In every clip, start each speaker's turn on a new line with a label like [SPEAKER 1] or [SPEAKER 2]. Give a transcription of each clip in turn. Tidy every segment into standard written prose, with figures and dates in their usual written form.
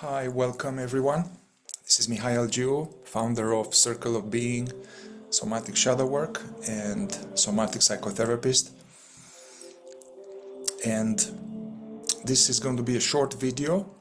[SPEAKER 1] Hi, welcome everyone. This is Mihai, founder of Circle of Being, Somatic Shadow Work and Somatic Psychotherapist. And this is going to be a short video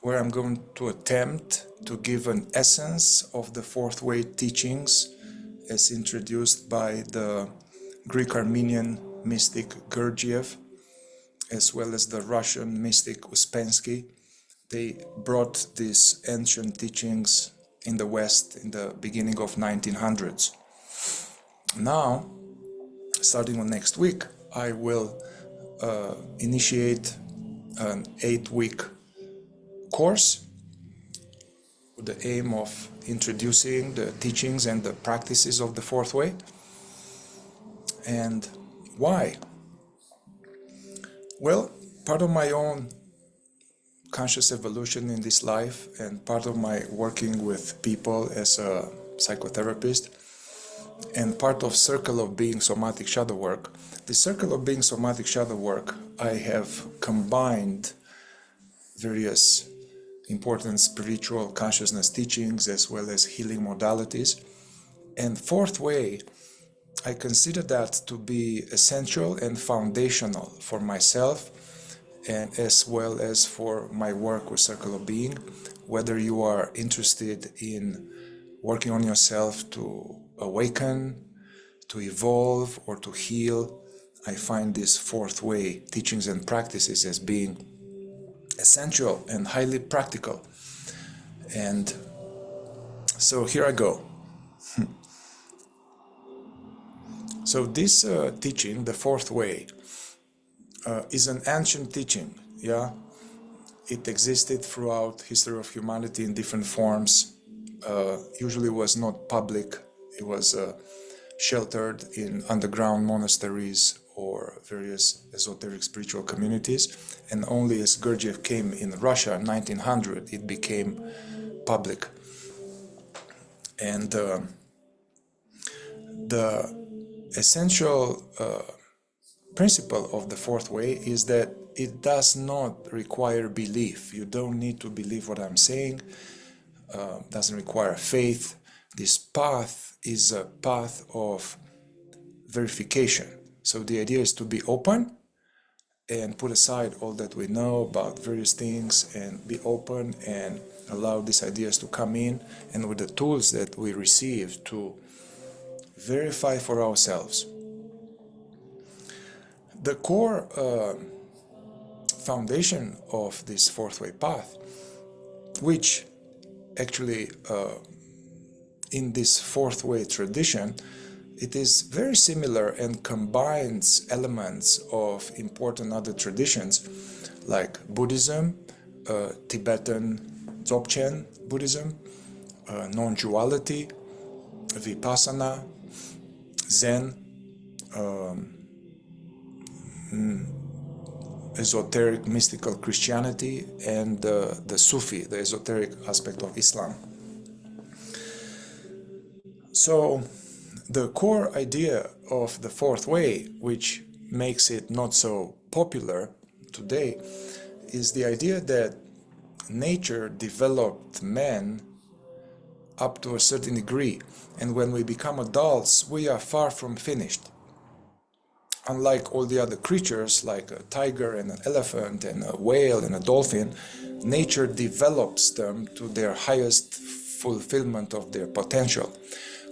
[SPEAKER 1] where I'm going to attempt to give an essence of the fourth way teachings as introduced by the Greek-Armenian mystic Gurdjieff, as well as the Russian mystic Ouspensky. They brought these ancient teachings in the West in the beginning of 1900s. Now, starting on next week, I will initiate an 8-week course with the aim of introducing the teachings and the practices of the fourth way. And why? Well, part of my own conscious evolution in this life and part of my working with people as a psychotherapist and part of Circle of Being Somatic Shadow Work. The Circle of Being Somatic Shadow Work, I have combined various important spiritual consciousness teachings as well as healing modalities. And fourth way, I consider that to be essential and foundational for myself and as well as for my work with Circle of Being. Whether you are interested in working on yourself to awaken, to evolve, or to heal, I find this fourth way teachings and practices as being essential and highly practical. And so here I go. So this teaching, the fourth way, is an ancient teaching, yeah? It existed throughout history of humanity in different forms. Usually was not public. It was sheltered in underground monasteries or various esoteric spiritual communities. And only as Gurdjieff came in Russia in 1900, it became public. And the essential principle of the fourth way is that it does not require belief. You don't need to believe what I'm saying. Doesn't require faith. This path is a path of verification. So the idea is to be open and put aside all that we know about various things and be open and allow these ideas to come in, and with the tools that we receive to verify for ourselves. The core foundation of this fourth way path, which actually in this fourth way tradition, it is very similar and combines elements of important other traditions like Buddhism, Tibetan Dzogchen Buddhism, non-duality, Vipassana, Zen, esoteric mystical Christianity, and the Sufi, the esoteric aspect of Islam. So the core idea of the fourth way, which makes it not so popular today, is the idea that nature developed man up to a certain degree, and when we become adults, we are far from finished. Unlike all the other creatures, like a tiger and an elephant and a whale and a dolphin, nature develops them to their highest fulfillment of their potential.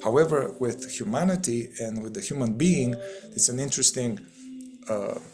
[SPEAKER 1] However, with humanity and with the human being, it's an interesting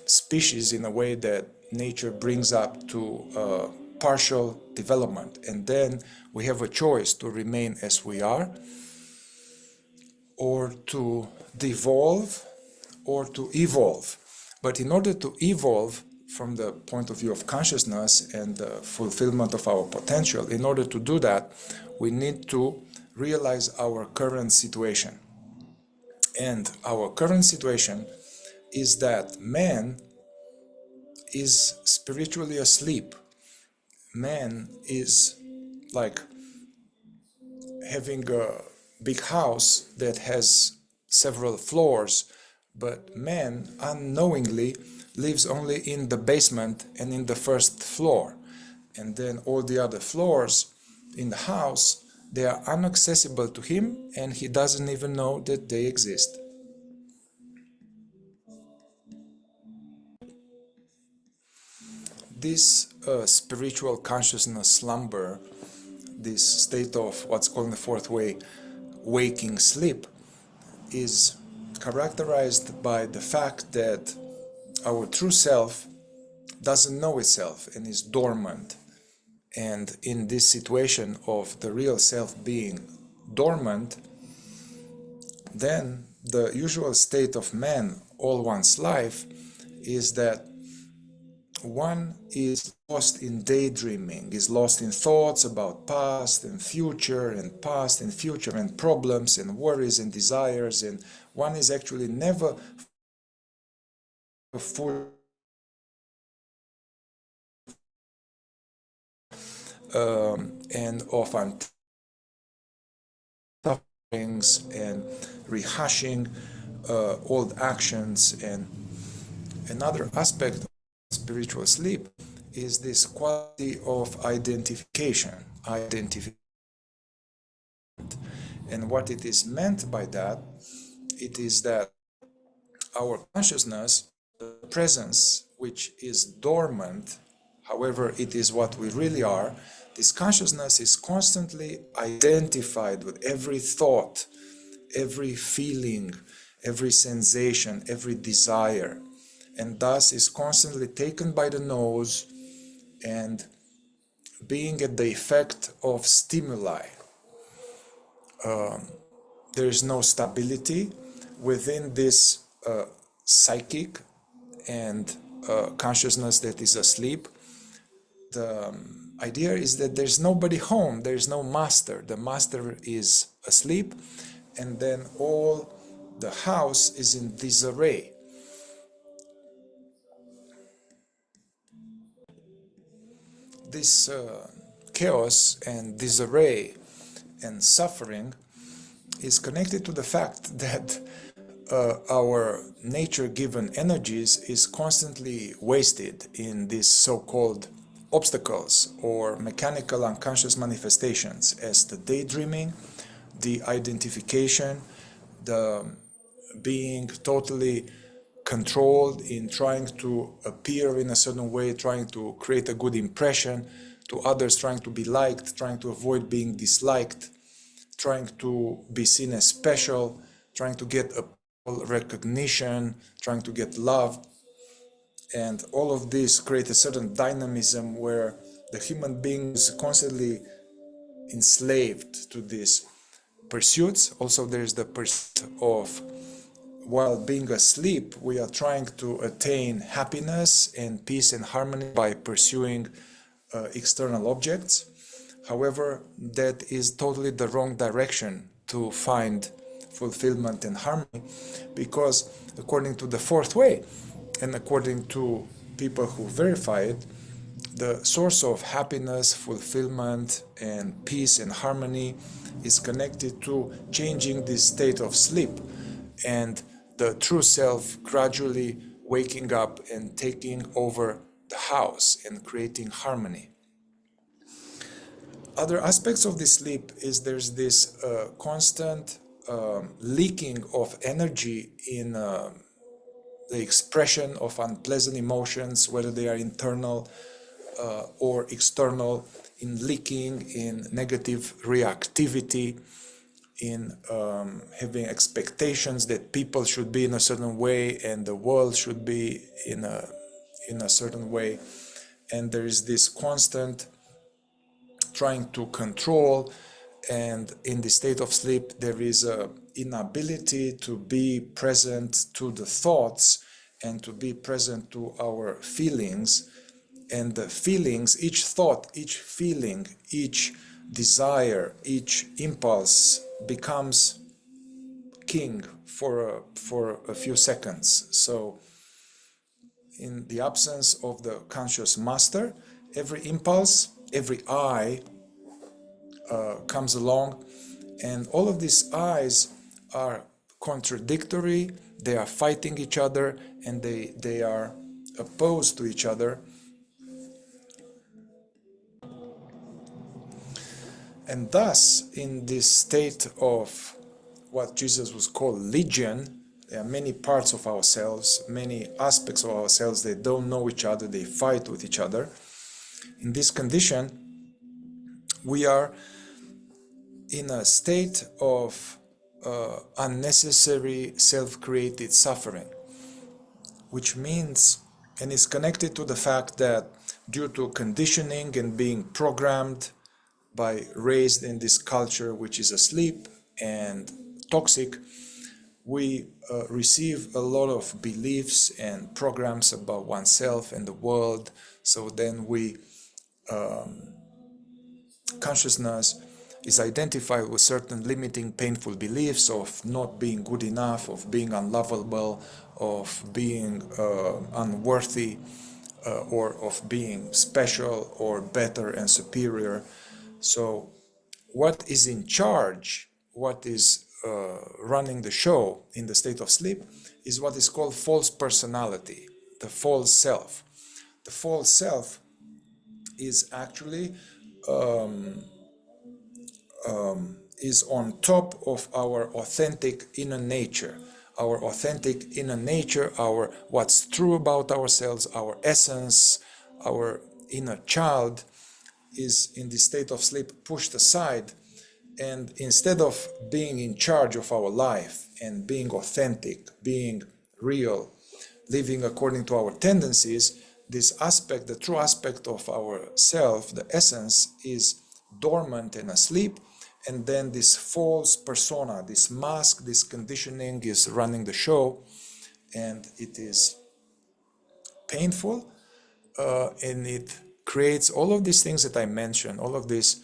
[SPEAKER 1] species in a way that nature brings up to partial development. And then we have a choice to remain as we are, or to devolve, or to evolve. But in order to evolve from the point of view of consciousness and the fulfillment of our potential, in order to do that, we need to realize our current situation. And our current situation is that man is spiritually asleep. Man is like having a big house that has several floors, but man unknowingly lives only in the basement and in the first floor. and then all the other floors in the house, they are inaccessible to him, and he doesn't even know that they exist. This spiritual consciousness slumber, this state of what's called in the fourth way waking sleep, is characterized by the fact that our true self doesn't know itself and is dormant. And in this situation of the real self being dormant, then the usual state of man all one's life is that one is lost in daydreaming, is lost in thoughts about past and future and problems and worries and desires, and one is actually never full and often sufferings and rehashing old actions. And another aspect of spiritual sleep is this quality of identification. And what it is meant by that, it is that our consciousness, the presence, which is dormant, however, it is what we really are, this consciousness is constantly identified with every thought, every feeling, every sensation, every desire, and thus is constantly taken by the nose and being at the effect of stimuli. There is no stability within this psychic and consciousness that is asleep. The idea is that there's nobody home, there's no master. The master is asleep, and then all the house is in disarray. This chaos and disarray and suffering is connected to the fact that our nature-given energies is constantly wasted in these so-called obstacles or mechanical unconscious manifestations, as the daydreaming, the identification, the being totally controlled in trying to appear in a certain way, trying to create a good impression to others, trying to be liked, trying to avoid being disliked, trying to be seen as special, trying to get a recognition, trying to get loved. And all of this create a certain dynamism where the human being is constantly enslaved to these pursuits. Also, there's the pursuit of, while being asleep, we are trying to attain happiness and peace and harmony by pursuing external objects. However, that is totally the wrong direction to find fulfillment and harmony, because according to the fourth way, and according to people who verify it, the source of happiness, fulfillment, and peace and harmony is connected to changing this state of sleep and the true self gradually waking up and taking over the house and creating harmony. Other aspects of this sleep is there's this constant leaking of energy in the expression of unpleasant emotions, whether they are internal or external, in leaking, in negative reactivity, in having expectations that people should be in a certain way and the world should be in a certain way. And there is this constant trying to control, and in the state of sleep there is a inability to be present to the thoughts and to be present to our feelings. And the feelings, each thought, each feeling, each desire, each impulse becomes king for a few seconds. So in the absence of the conscious master, every impulse, every I comes along, and all of these I's are contradictory, they are fighting each other, and they are opposed to each other. And thus, in this state of what Jesus was called legion, there are many parts of ourselves, many aspects of ourselves, they don't know each other, they fight with each other. In this condition, we are in a state of unnecessary self-created suffering, which means, and is connected to the fact that due to conditioning and being programmed by raised in this culture which is asleep and toxic, we receive a lot of beliefs and programs about oneself and the world. So then consciousness is identified with certain limiting, painful beliefs of not being good enough, of being unlovable, of being unworthy, or of being special or better and superior. So what is in charge, what is running the show in the state of sleep is what is called false personality, the false self. The false self is actually is on top of our authentic inner nature. Our authentic inner nature, our what's true about ourselves, our essence, our inner child is in the state of sleep pushed aside, and instead of being in charge of our life and being authentic, being real, living according to our tendencies, this aspect, the true aspect of our self, the essence, is dormant and asleep, and then this false persona, this mask, this conditioning is running the show, and it is painful, and it creates all of these things that I mentioned, all of these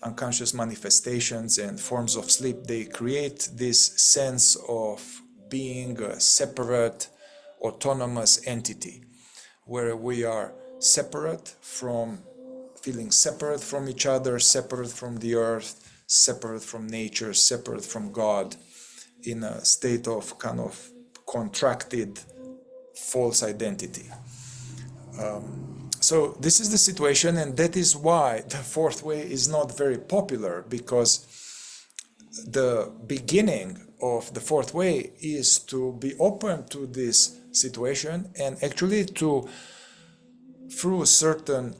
[SPEAKER 1] unconscious manifestations and forms of sleep. They create this sense of being a separate, autonomous entity, where we are separate from, feeling separate from each other, separate from the earth, separate from nature, separate from God, in a state of kind of contracted false identity. So this is the situation, and that is why the fourth way is not very popular, because the beginning of the fourth way is to be open to this situation and actually to, through certain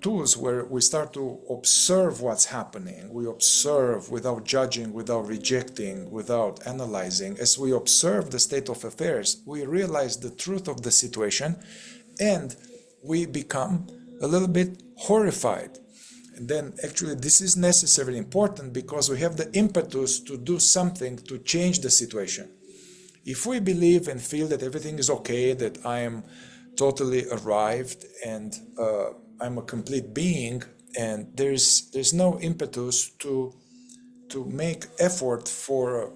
[SPEAKER 1] tools where we start to observe what's happening. We observe without judging, without rejecting, without analyzing. As we observe the state of affairs, we realize the truth of the situation, and we become a little bit horrified. And then actually this is necessarily important, because we have the impetus to do something to change the situation. If we believe and feel that everything is okay, that I am totally arrived and I'm a complete being, and there's no impetus to make effort for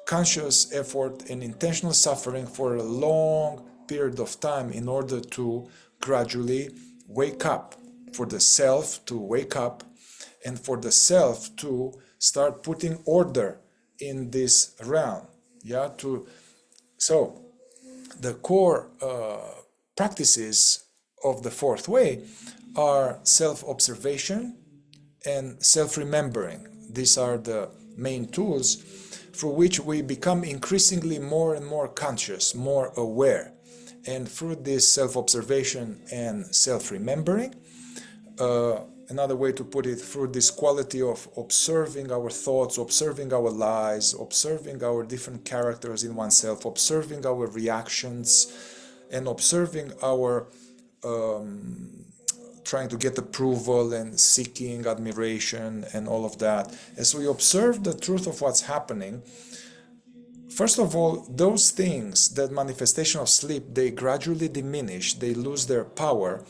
[SPEAKER 1] conscious effort and intentional suffering for a long period of time in order to gradually wake up, for the self to wake up, and for the self to start putting order in this realm. So the core practices of the fourth way are self-observation and self-remembering. These are the main tools through which we become increasingly more and more conscious, more aware. And through this self-observation and self-remembering, another way to put it, through this quality of observing our thoughts, observing our lies, observing our different characters in oneself, observing our reactions, and observing our trying to get approval and seeking admiration and all of that. As we observe the truth of what's happening, first of all, those things, that manifestation of sleep, they gradually diminish, they lose their power,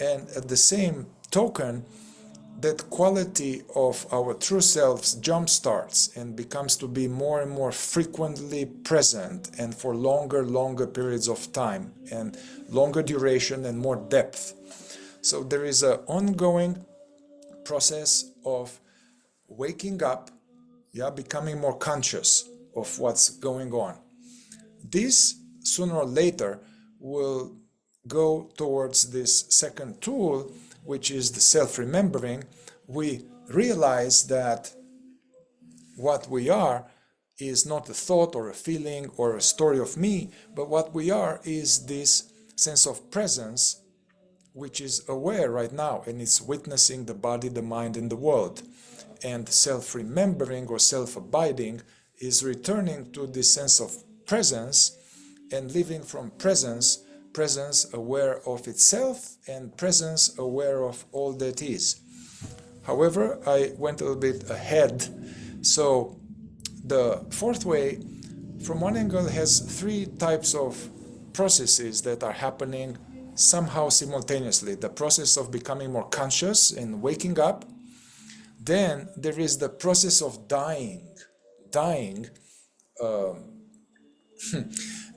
[SPEAKER 1] and at the same token, that quality of our true selves jumpstarts and becomes to be more and more frequently present, and for longer periods of time, and longer duration and more depth. So there is an ongoing process of waking up, becoming more conscious of what's going on. This, sooner or later, will go towards this second tool, which is the self-remembering, we realize that what we are is not a thought or a feeling or a story of me, but what we are is this sense of presence which is aware right now, and it's witnessing the body, the mind, and the world. And self-remembering or self-abiding is returning to this sense of presence and living from presence, presence aware of itself and presence aware of all that is. However, I went a little bit ahead. So the fourth way, from one angle, has three types of processes that are happening somehow simultaneously. The process of becoming more conscious and waking up. Then there is the process of dying. Dying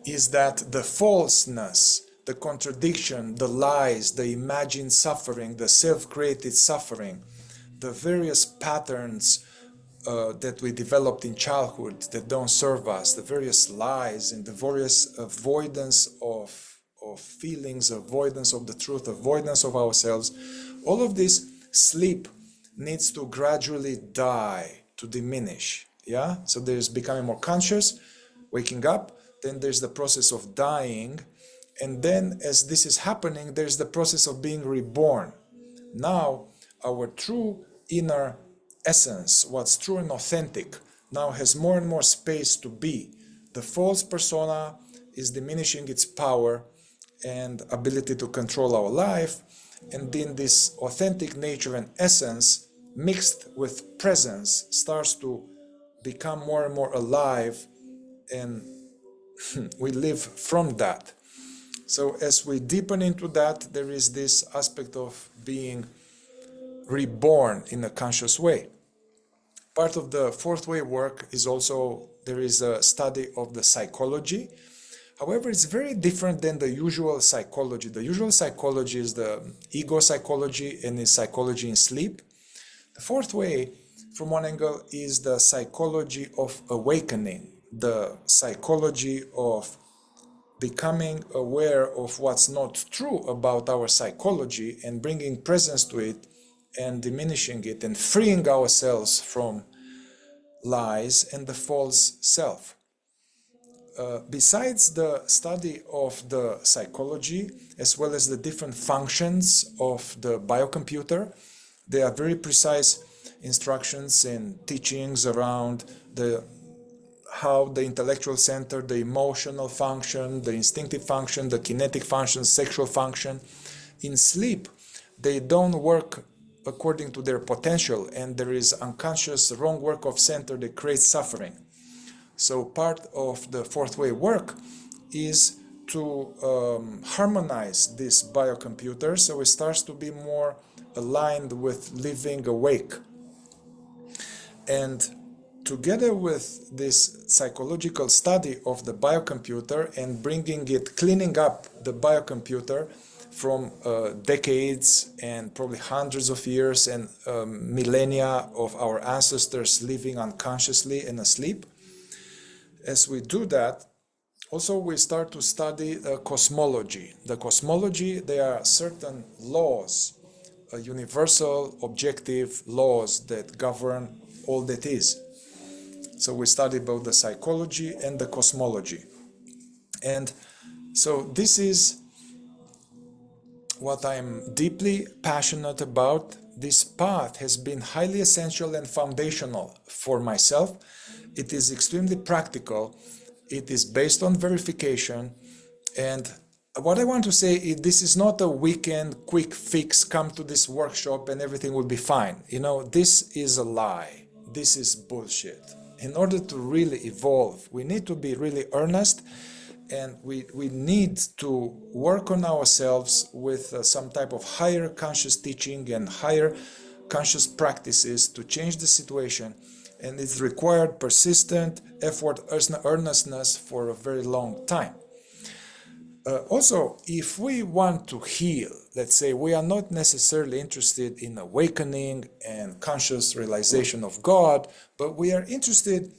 [SPEAKER 1] is that the falseness, the contradiction, the lies, the imagined suffering, the self-created suffering, the various patterns that we developed in childhood that don't serve us, the various lies and the various avoidance of feelings, avoidance of the truth, avoidance of ourselves, all of this sleep needs to gradually die, to diminish. Yeah, so there's becoming more conscious, waking up, then there's the process of dying, and then as this is happening, there's the process of being reborn. Now our true inner essence, what's true and authentic, now has more and more space to be. The false persona is diminishing its power and ability to control our life, and then this authentic nature and essence mixed with presence starts to become more and more alive, and we live from that. So as we deepen into that, there is this aspect of being reborn in a conscious way. Part of the fourth way work is also, there is a study of the psychology. However, it's very different than the usual psychology. The usual psychology is the ego psychology and is psychology in sleep. The fourth way, from one angle, is the psychology of awakening, the psychology of becoming aware of what's not true about our psychology and bringing presence to it and diminishing it and freeing ourselves from lies and the false self. Besides the study of the psychology, as well as the different functions of the biocomputer, there are very precise instructions and teachings around how the intellectual center, the emotional function, the instinctive function, the kinetic function, sexual function. In sleep, they don't work according to their potential, and there is unconscious wrong work of center that creates suffering. So part of the fourth way work is to harmonize this biocomputer so it starts to be more aligned with living awake. And together with this psychological study of the biocomputer and bringing it, cleaning up the biocomputer from decades and probably hundreds of years and millennia of our ancestors living unconsciously and asleep. As we do that, also we start to study cosmology. The cosmology, there are certain laws, universal, objective laws that govern all that is. So we study both the psychology and the cosmology. And so this is what I'm deeply passionate about. This path has been highly essential and foundational for myself. It is extremely practical. It is based on verification. And what I want to say is this is not a weekend quick fix, come to this workshop and everything will be fine. You know, this is a lie. This is bullshit. In order to really evolve, we need to be really earnest, and we need to work on ourselves with some type of higher conscious teaching and higher conscious practices to change the situation. And it's required persistent effort, earnestness for a very long time. Also, if we want to heal, let's say we are not necessarily interested in awakening and conscious realization of God, but we are interested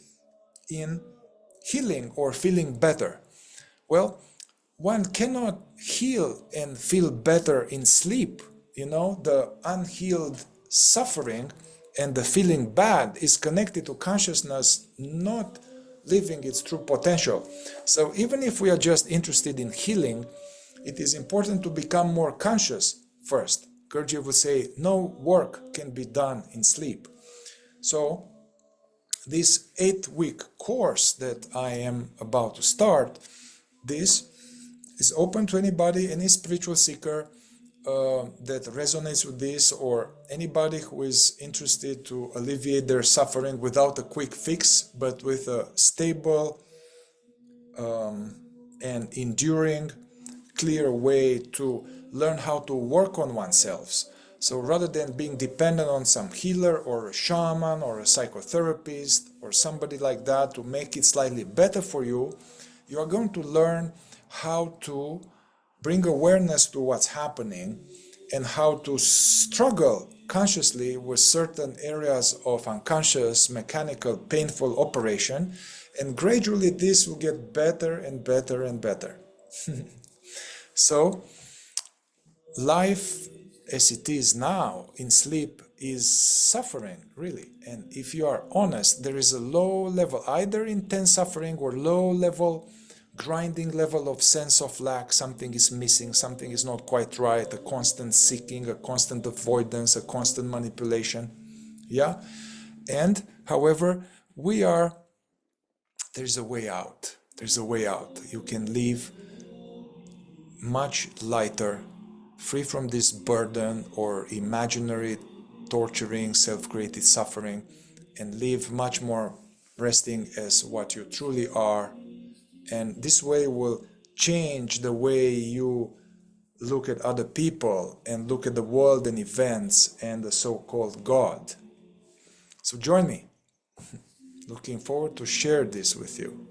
[SPEAKER 1] in healing or feeling better. Well, one cannot heal and feel better in sleep You know, the unhealed suffering and the feeling bad is connected to consciousness not living its true potential. So even if we are just interested in healing, it is important to become more conscious first. Gurdjieff would say, no work can be done in sleep. So this 8-week course that I am about to start, this is open to anybody, any spiritual seeker that resonates with this, or anybody who is interested to alleviate their suffering without a quick fix, but with a stable and enduring, clear way to learn how to work on oneself. So rather than being dependent on some healer or a shaman or a psychotherapist or somebody like that to make it slightly better for you, you are going to learn how to bring awareness to what's happening and how to struggle consciously with certain areas of unconscious, mechanical, painful operation, and gradually this will get better and better and better. So, life as it is now in sleep is suffering, really. And if you are honest, there is a low level, either intense suffering or low level, grinding level of sense of lack. Something is missing, something is not quite right, a constant seeking, a constant avoidance, a constant manipulation. Yeah? And, however, there's a way out. There's a way out. You can live much lighter, free from this burden or imaginary, torturing, self-created suffering, and live much more resting as what you truly are. And this way will change the way you look at other people and look at the world and events and the so-called God. So join me. Looking forward to share this with you.